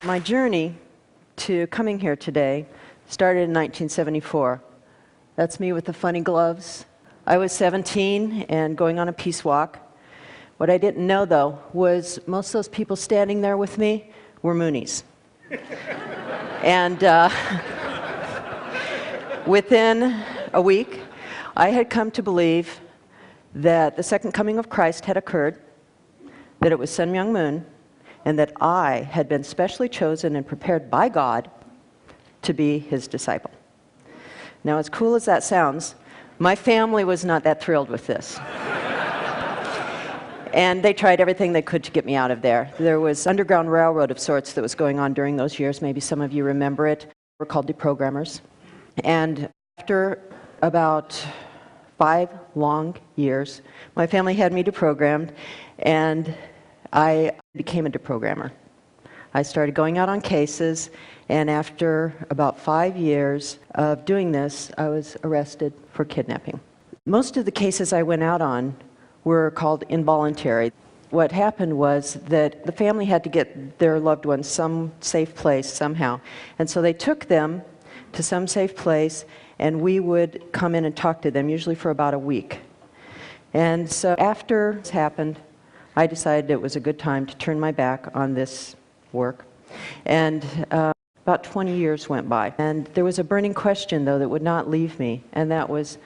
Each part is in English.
My journey to coming here today started in 1974. That's me with the funny gloves. I was 17 and going on a peace walk. What I didn't know, though, was most of those people standing there with me were Moonies. And within a week, I had come to believe that the second coming of Christ had occurred, that it was Sun Myung Moon, and that I had been specially chosen and prepared by God to be his disciple. Now, as cool as that sounds, my family was not that thrilled with this. And they tried everything they could to get me out of there. There was Underground Railroad of sorts that was going on during those years. Maybe some of you remember it. We're called deprogrammers. And after about 5 long years, my family had me deprogrammed, and I became a deprogrammer. I started going out on cases, and after about 5 years of doing this, I was arrested for kidnapping. Most of the cases I went out on were called involuntary. What happened was that the family had to get their loved ones some safe place somehow, and so they took them to some safe place, and we would come in and talk to them, usually for about a week. And so after this happened, I decided it was a good time to turn my back on this work. And about 20 years went by. And there was a burning question, though, that would not leave me, and that was,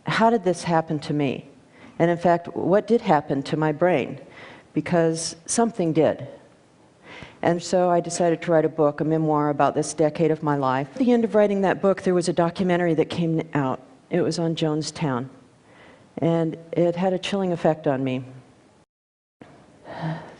how did this happen to me? And in fact, what did happen to my brain? Because something did. And so I decided to write a book, a memoir about this decade of my life. At the end of writing that book, there was a documentary that came out. It was on Jonestown. And it had a chilling effect on me.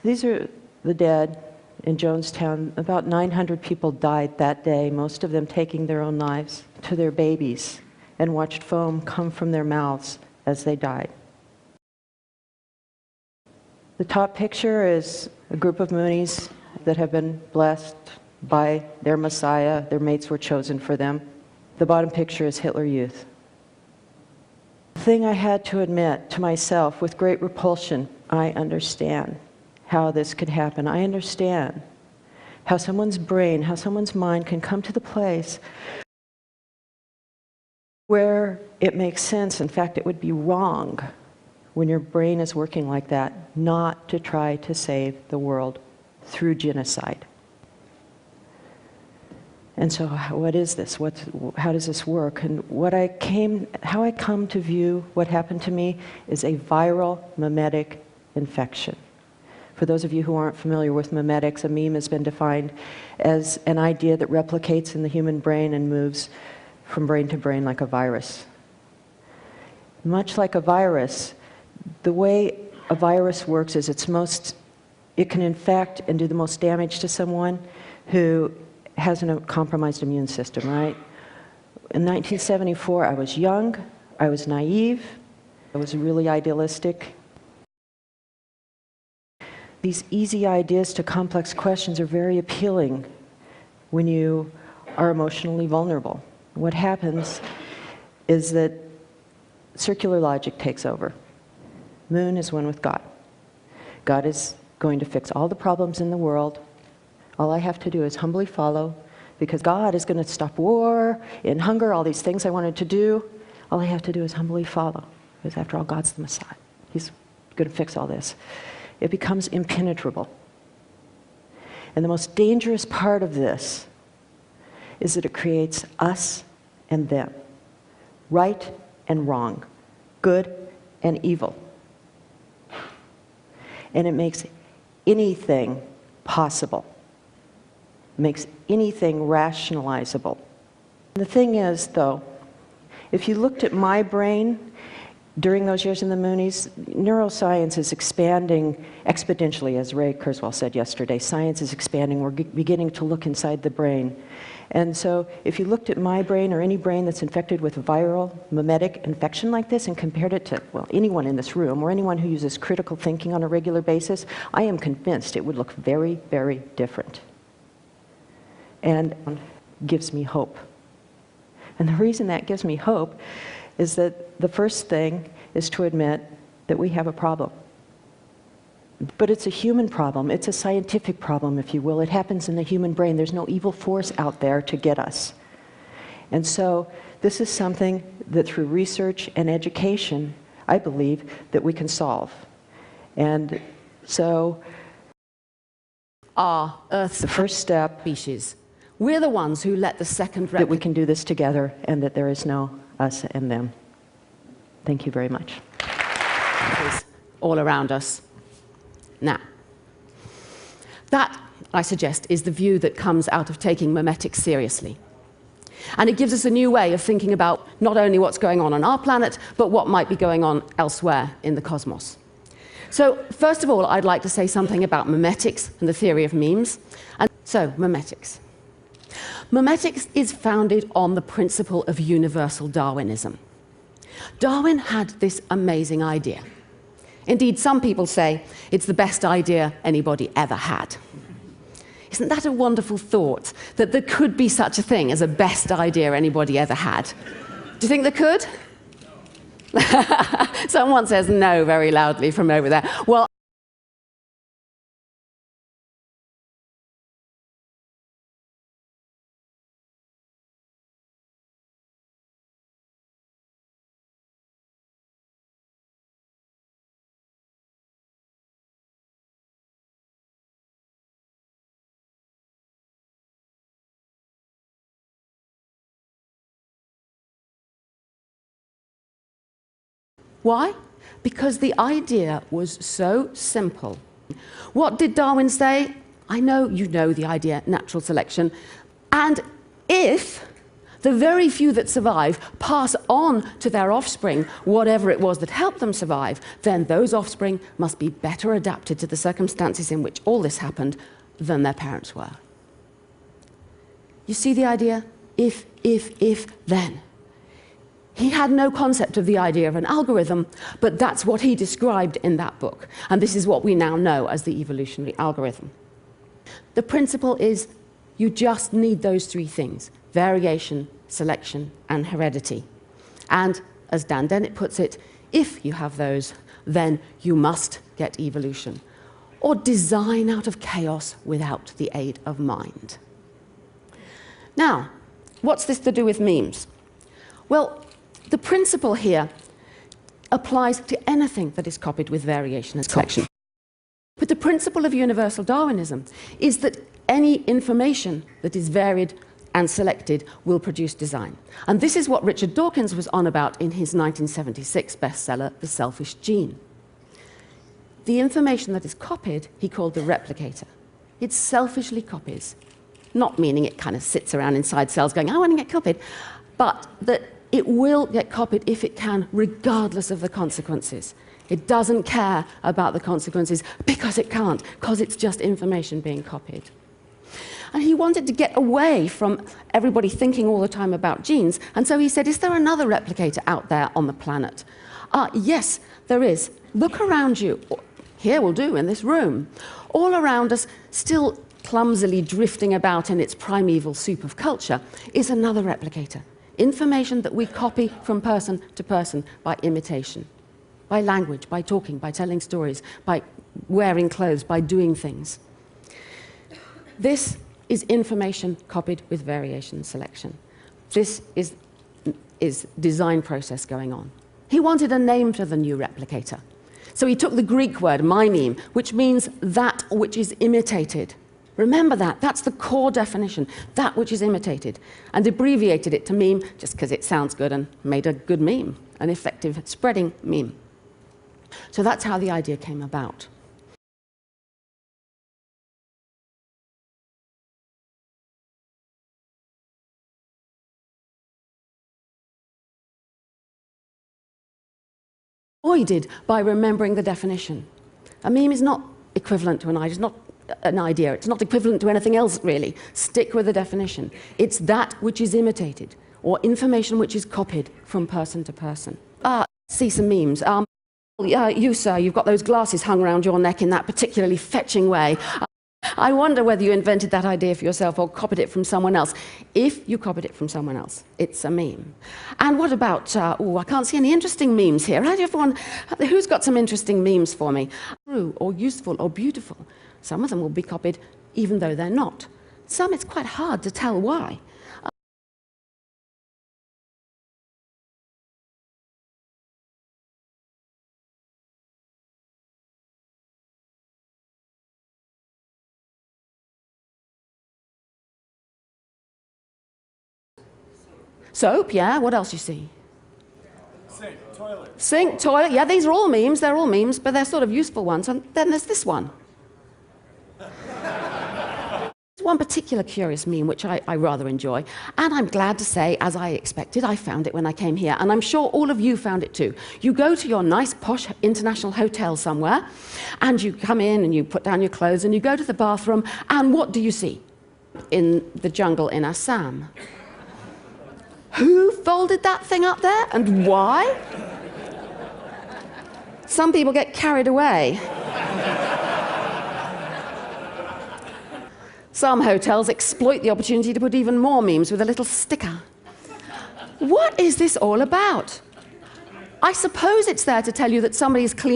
These are the dead in Jonestown. About 900 people died that day, most of them taking their own lives, to their babies, and watched foam come from their mouths as they died. The top picture is a group of Moonies that have been blessed by their Messiah. Their mates were chosen for them. The bottom picture is Hitler Youth. The thing I had to admit to myself with great repulsion, I understand how this could happen. I understand how someone's brain, how someone's mind can come to the place where it makes sense. In fact, it would be wrong when your brain is working like that, not to try to save the world through genocide. And so what is this? How does this work? And how I come to view what happened to me is a viral memetic infection. For those of you who aren't familiar with memetics, a meme has been defined as an idea that replicates in the human brain and moves from brain to brain like a virus. Much like a virus, the way a virus works is it can infect and do the most damage to someone who has a compromised immune system, right? In 1974, I was young, I was naive, I was really idealistic. These easy ideas to complex questions are very appealing when you are emotionally vulnerable. What happens is that circular logic takes over. Moon is one with God. God is going to fix all the problems in the world. All I have to do is humbly follow, because God is going to stop war and hunger, all these things I wanted to do. All I have to do is humbly follow, because after all, God's the Messiah. He's going to fix all this. It becomes impenetrable. And the most dangerous part of this is that it creates us and them, right and wrong, good and evil. And it makes anything possible. It makes anything rationalizable. The thing is, though, if you looked at my brain during those years in the Moonies, neuroscience is expanding exponentially, as Ray Kurzweil said yesterday. Science is expanding. We're beginning to look inside the brain. And so if you looked at my brain or any brain that's infected with a viral memetic infection like this and compared it to, well, anyone in this room or anyone who uses critical thinking on a regular basis, I am convinced it would look very, very different. And gives me hope. And the reason that gives me hope is that the first thing is to admit that we have a problem. But it's a human problem. It's a scientific problem, if you will. It happens in the human brain. There's no evil force out there to get us. And so this is something that through research and education, I believe, that we can solve. And so our Earth's the first step species. We're the ones who let the second that we can do this together and that there is no us and them. Thank you very much. All around us. Now, that, I suggest, is the view that comes out of taking memetics seriously. And it gives us a new way of thinking about not only what's going on our planet, but what might be going on elsewhere in the cosmos. So, first of all, I'd like to say something about memetics and the theory of memes. And so, memetics. Memetics is founded on the principle of universal Darwinism. Darwin had this amazing idea. Indeed, some people say it's the best idea anybody ever had. Isn't that a wonderful thought, that there could be such a thing as a best idea anybody ever had? Do you think there could? Someone says no very loudly from over there. Well, why? Because the idea was so simple. What did Darwin say? I know you know the idea, natural selection. And if the very few that survive pass on to their offspring whatever it was that helped them survive, then those offspring must be better adapted to the circumstances in which all this happened than their parents were. You see the idea? If, then. He had no concept of the idea of an algorithm, but that's what he described in that book. And this is what we now know as the evolutionary algorithm. The principle is you just need those three things: variation, selection, and heredity. And as Dan Dennett puts it, if you have those, then you must get evolution, or design out of chaos without the aid of mind. Now, what's this to do with memes? Well, the principle here applies to anything that is copied with variation and selection. But the principle of universal Darwinism is that any information that is varied and selected will produce design. And this is what Richard Dawkins was on about in his 1976 bestseller, The Selfish Gene. The information that is copied, he called the replicator. It selfishly copies, not meaning it kind of sits around inside cells going, I want to get copied, but that it will get copied if it can, regardless of the consequences. It doesn't care about the consequences because it can't, because it's just information being copied. And he wanted to get away from everybody thinking all the time about genes, and so he said, is there another replicator out there on the planet? Yes, there is. Look around you. Here will do, in this room. All around us, still clumsily drifting about in its primeval soup of culture, is another replicator. Information that we copy from person to person by imitation, by language, by talking, by telling stories, by wearing clothes, by doing things. This is information copied with variation and selection. This is design process going on. He wanted a name for the new replicator. So he took the Greek word, mime, which means that which is imitated. Remember that. That's the core definition, that which is imitated, and abbreviated it to meme just because it sounds good and made a good meme, an effective spreading meme. So that's how the idea came about. Avoided by remembering the definition. A meme is not equivalent to an idea. It's not an idea. It's not equivalent to anything else, really. Stick with the definition. It's that which is imitated, or information which is copied from person to person. See some memes. You, sir, you've got those glasses hung around your neck in that particularly fetching way. I wonder whether you invented that idea for yourself or copied it from someone else. If you copied it from someone else, it's a meme. And what about, I can't see any interesting memes here. Who's got some interesting memes for me? True or useful or beautiful. Some of them will be copied even though they're not. Some, it's quite hard to tell why. Soap, yeah, what else you see? Sink, toilet. Sink, toilet, yeah, these are all memes, but they're sort of useful ones. And then there's this one. There's one particular curious meme which I rather enjoy, and I'm glad to say, as I expected, I found it when I came here, and I'm sure all of you found it too. You go to your nice posh international hotel somewhere, and you come in and you put down your clothes and you go to the bathroom, and what do you see? In the jungle in Assam. Who folded that thing up there and why? Some people get carried away. Some hotels exploit the opportunity to put even more memes with a little sticker. What is this all about? I suppose it's there to tell you that somebody's clean.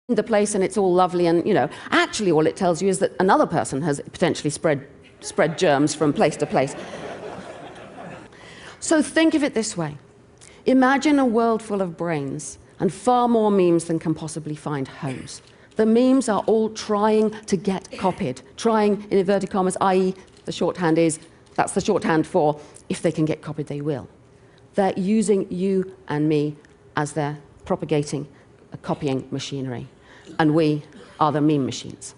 The place and it's all lovely, and actually all it tells you is that another person has potentially spread germs from place to place. So think of it this way. Imagine a world full of brains and far more memes than can possibly find homes. The memes are all trying to get copied, trying in inverted commas, i.e. the shorthand is, that's the shorthand for if they can get copied they will. They're using you and me as their propagating copying machinery, and we are the meme machines.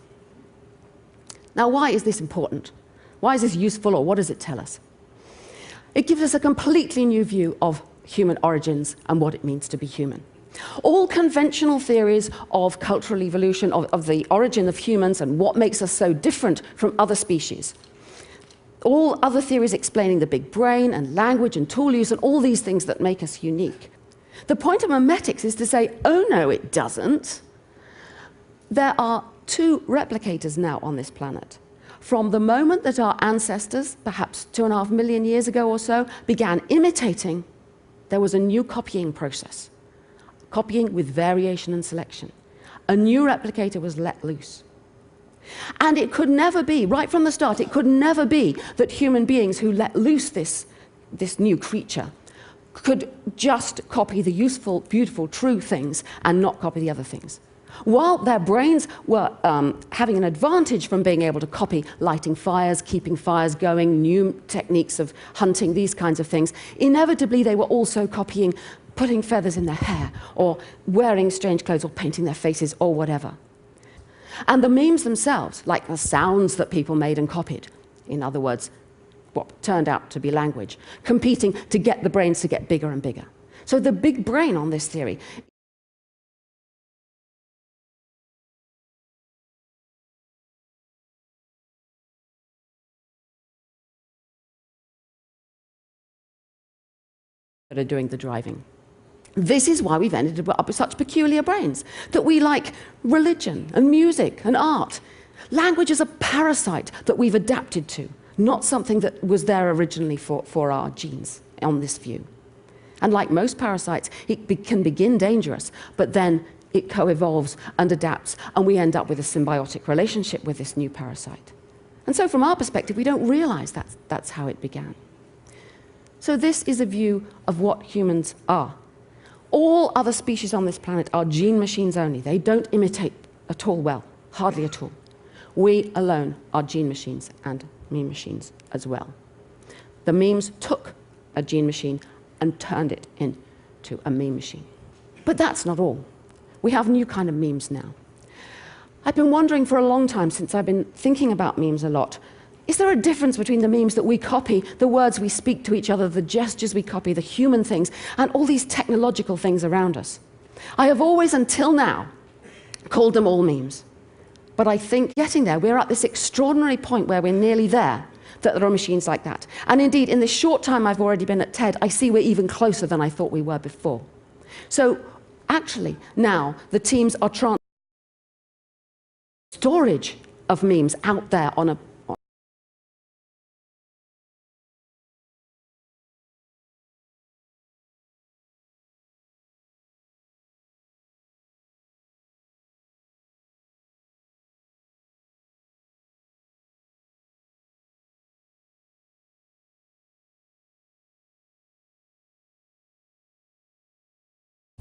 Now, why is this important? Why is this useful, or what does it tell us? It gives us a completely new view of human origins and what it means to be human. All conventional theories of cultural evolution, of the origin of humans and what makes us so different from other species, all other theories explaining the big brain and language and tool use and all these things that make us unique. The point of memetics is to say, oh no, it doesn't. There are two replicators now on this planet. From the moment that our ancestors, perhaps 2.5 million years ago or so, began imitating, there was a new copying process. Copying with variation and selection. A new replicator was let loose. And it could never be, right from the start, it could never be that human beings who let loose this new creature could just copy the useful, beautiful, true things and not copy the other things. While their brains were having an advantage from being able to copy lighting fires, keeping fires going, new techniques of hunting, these kinds of things, inevitably they were also copying putting feathers in their hair, or wearing strange clothes, or painting their faces, or whatever. And the memes themselves, like the sounds that people made and copied, in other words, what turned out to be language, competing to get the brains to get bigger and bigger. So the big brain on this theory that are doing the driving. This is why we've ended up with such peculiar brains, that we like religion and music and art. Language is a parasite that we've adapted to, not something that was there originally for our genes on this view. And like most parasites, it can begin dangerous, but then it co-evolves and adapts, and we end up with a symbiotic relationship with this new parasite. And so from our perspective, we don't realize that's how it began. So this is a view of what humans are. All other species on this planet are gene machines only. They don't imitate at all well, hardly at all. We alone are gene machines and meme machines as well. The memes took a gene machine and turned it into a meme machine. But that's not all. We have a new kind of memes now. I've been wondering for a long time, since I've been thinking about memes a lot, Is there a difference between the memes that we copy, the words we speak to each other, the gestures we copy, the human things, and all these technological things around us? I have always, until now, called them all memes. But I think getting there, we're at this extraordinary point where we're nearly there, that there are machines like that. And indeed, in the short time I've already been at TED, I see we're even closer than I thought we were before. So actually, now, the teams are storage of memes out there on a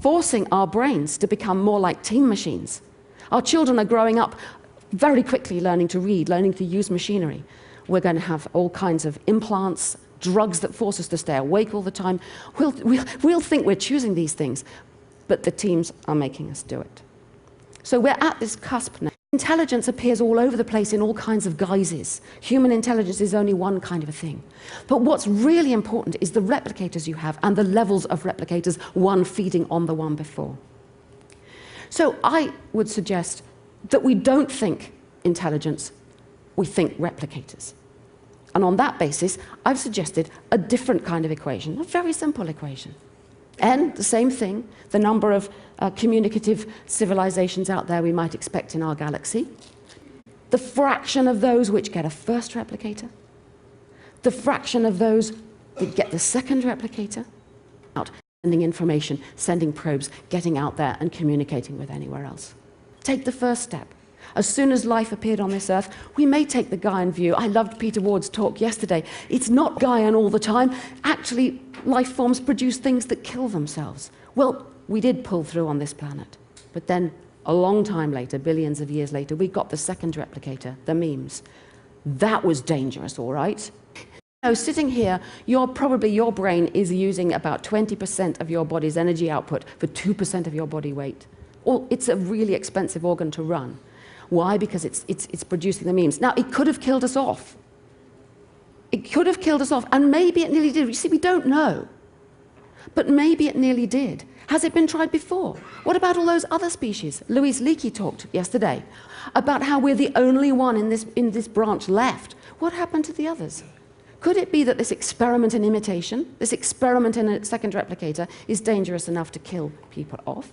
forcing our brains to become more like teme machines. Our children are growing up very quickly learning to read, learning to use machinery. We're going to have all kinds of implants, drugs that force us to stay awake all the time. We'll think we're choosing these things, but the teams are making us do it. So we're at this cusp now. Intelligence appears all over the place in all kinds of guises. Human intelligence is only one kind of a thing. But what's really important is the replicators you have and the levels of replicators, one feeding on the one before. So I would suggest that we don't think intelligence, we think replicators. And on that basis, I've suggested a different kind of equation, a very simple equation. N, the same thing, the number of communicative civilizations out there we might expect in our galaxy, the fraction of those which get a first replicator, the fraction of those that get the second replicator, out sending information, sending probes, getting out there and communicating with anywhere else. Take the first step. As soon as life appeared on this earth, we may take the Gaian view. I loved Peter Ward's talk yesterday. It's not Gaian all the time. Actually, life forms produce things that kill themselves. Well, we did pull through on this planet. But then, a long time later, billions of years later, we got the second replicator, the memes. That was dangerous, all right? So sitting here, your brain is using about 20% of your body's energy output for 2% of your body weight. Well, it's a really expensive organ to run. Why? Because it's producing the memes. Now, it could have killed us off. It could have killed us off, and maybe it nearly did. You see, we don't know. But maybe it nearly did. Has it been tried before? What about all those other species? Louise Leakey talked yesterday about how we're the only one in this branch left. What happened to the others? Could it be that this experiment in imitation, this experiment in a second replicator, is dangerous enough to kill people off?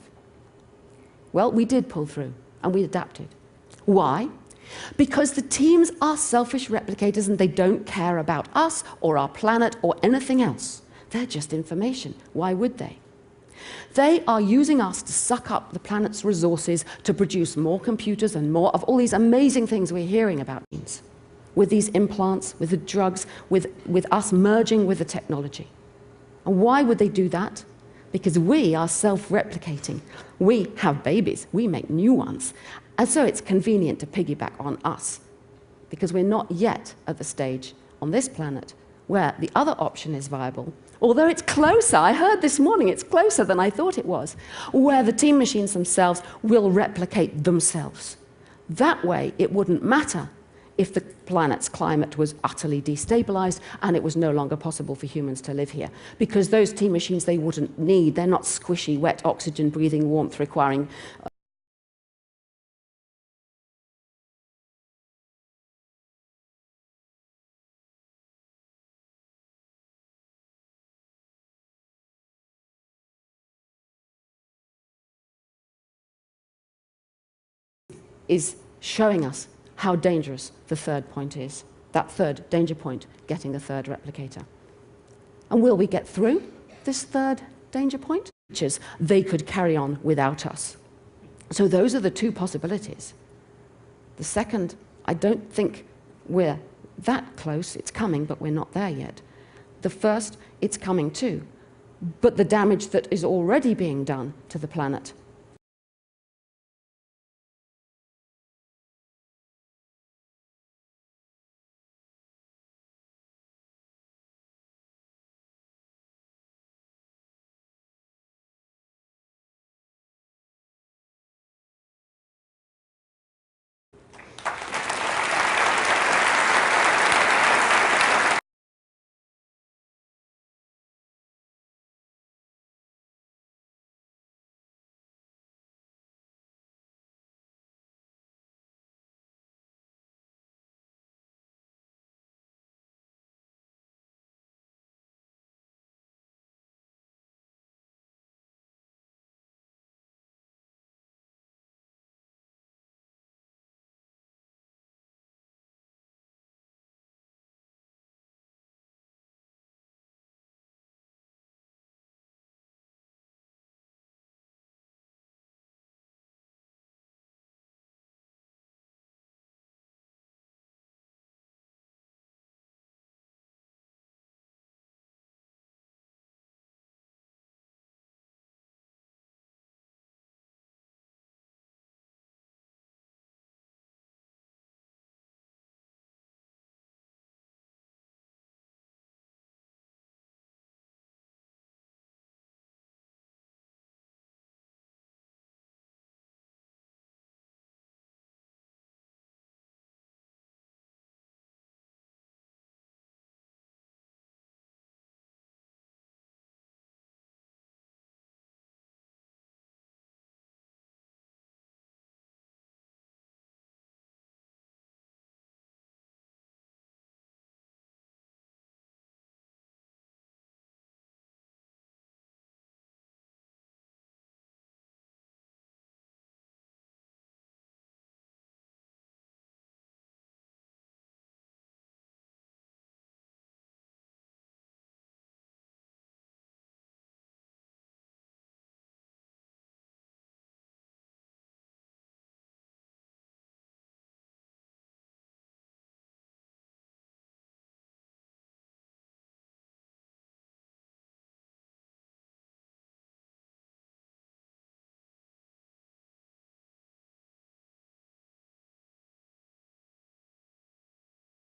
Well, we did pull through, and we adapted. Why? Because the teams are selfish replicators and they don't care about us or our planet or anything else. They're just information. Why would they? They are using us to suck up the planet's resources to produce more computers and more of all these amazing things we're hearing about. With these implants, with the drugs, with us merging with the technology. And why would they do that? Because we are self-replicating. We have babies. We make new ones. And so it's convenient to piggyback on us, because we're not yet at the stage on this planet where the other option is viable, although it's closer. I heard this morning it's closer than I thought it was, where the teme machines themselves will replicate themselves. That way, it wouldn't matter if the planet's climate was utterly destabilized and it was no longer possible for humans to live here, because those teme machines they wouldn't need. They're not squishy, wet, oxygen-breathing, warmth-requiring is showing us how dangerous the third point is, that third danger point, getting the third replicator. And will we get through this third danger point? They could carry on without us. So those are the two possibilities. The second, I don't think we're that close. It's coming, but we're not there yet. The first, it's coming too. But the damage that is already being done to the planet